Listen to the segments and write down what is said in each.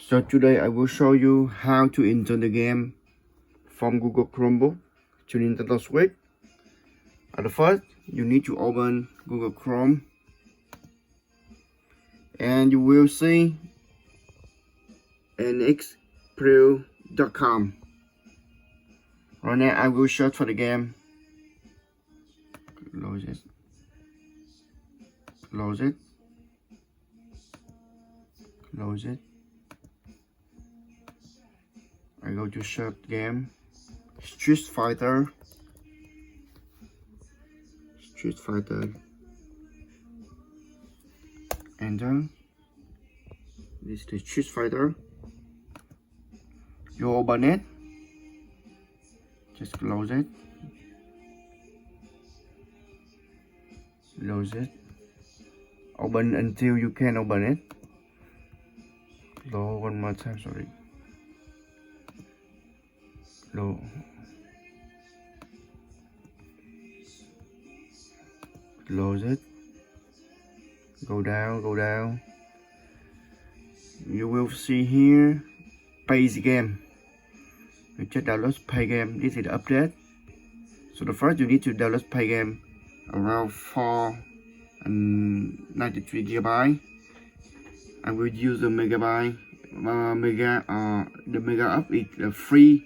So today I will show you how to install the game from Google Chromebook to Nintendo Switch. At the first, you need to open Google Chrome and you will see nxpril.com. Right now I will search for the game. Close it. Close it. Close it. I go to search game. Street Fighter. Street Fighter. Enter. This is the Street Fighter. You open it. Just close it. Close it. Open until you can open it. Close one more time, sorry. Close. Close it. Go down, go down. You will see here, pay the game. You just download pay game. This is the update. So the first you need to download pay game around 493 GB. I will use the megabyte. The mega up is free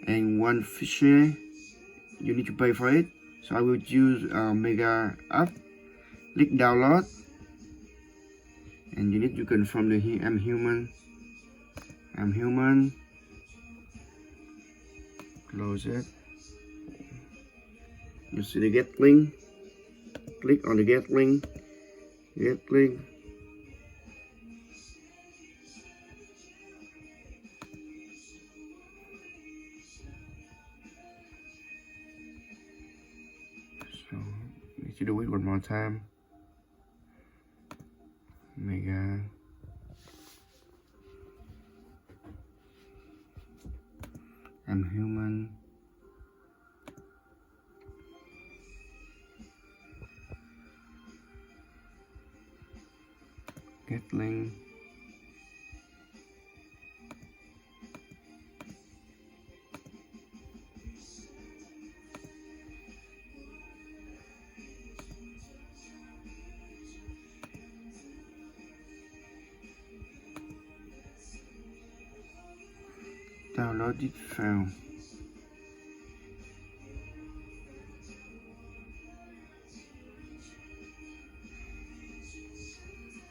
and one share. You need to pay for it. So I will use mega up. Click download, and you need to confirm the I'm human. Close it. You see the get link. Click on the get link. Get link. So need to do it one more time. Mega. I'm human. Get link. Download it failed.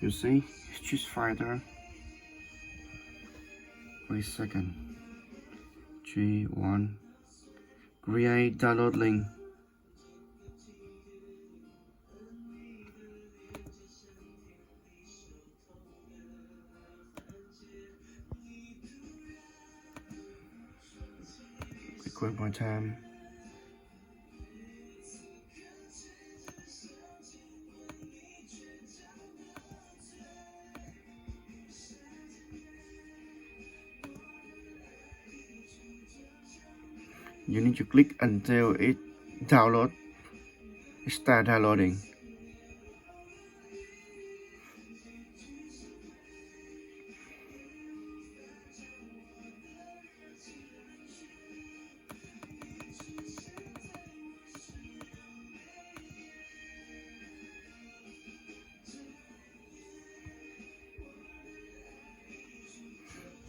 You see, Street Fighter. Wait a second. 3, 1. Create download link. One more time. You need to click until it download. Start downloading.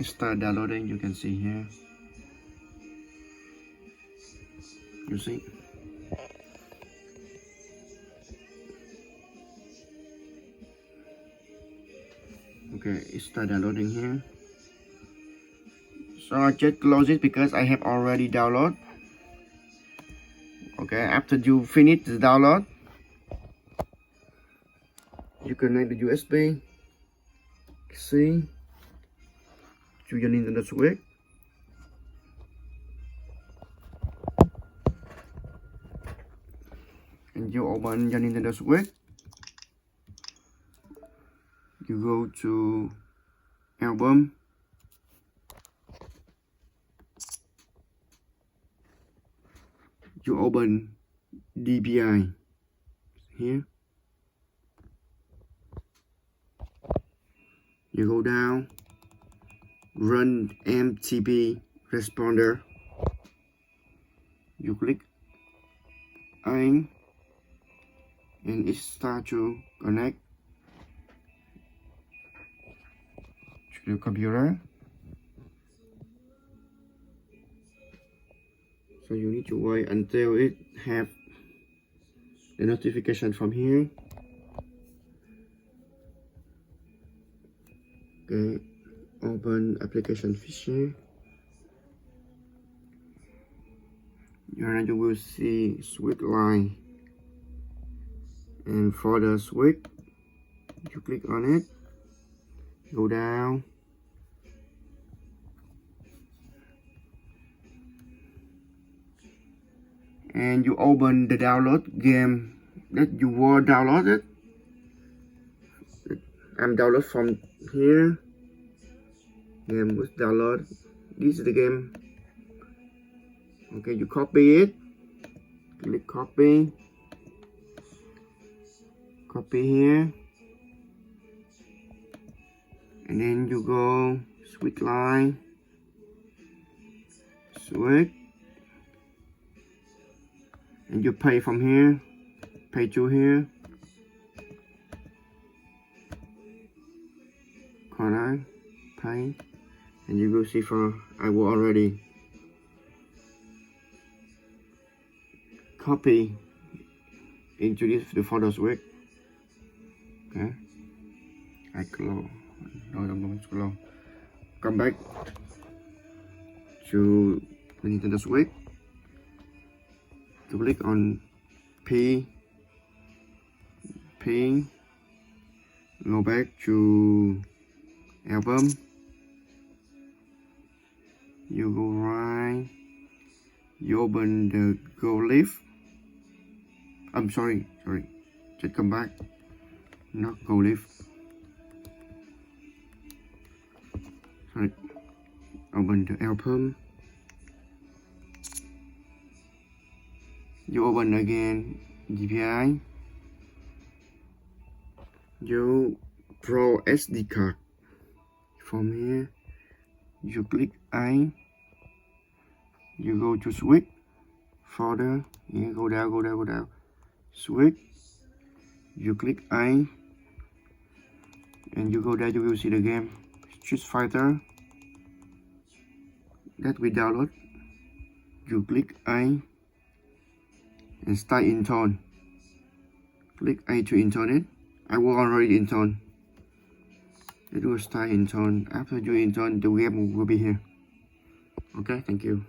Start downloading. You can see here. You see. Okay, it start downloading here. So I just close it because I have already downloaded. Okay, after you finish the download, you connect the USB C to your Nintendo Switch. And you open your Nintendo Switch. You go to album. You open DBI here. You go down run MTP responder. You click I and it starts to connect to the computer. So you need to wait until it have the notification from here. Okay, open application feature. And you will see switch line, and for the switch you click on it, go down, and you open the download game that you were downloaded. I'm download from here. Game was download. This is the game. Okay, you copy it. Click copy. Copy here. And then you go switch line. Switch. And you pay from here. Pay to here. Corner. Pay. And you go see for I will already copy into the photos with. Okay, I close. No, don't close. Come back to the Nintendo Switch. To click on P. Go back to album. You go right. You open the Go Live. I'm sorry. Just come back. Not Go Live. Sorry. Open the album. You open again DBI. You Pro SD card. From here, you click I. You go to switch folder. Yeah, go down. Switch. You click I, and you go there. You will see the game Street Fighter that we download. You click I and start install. Click I to install it. I will already install. It will start install. After you install, the game will be here. Okay, thank you.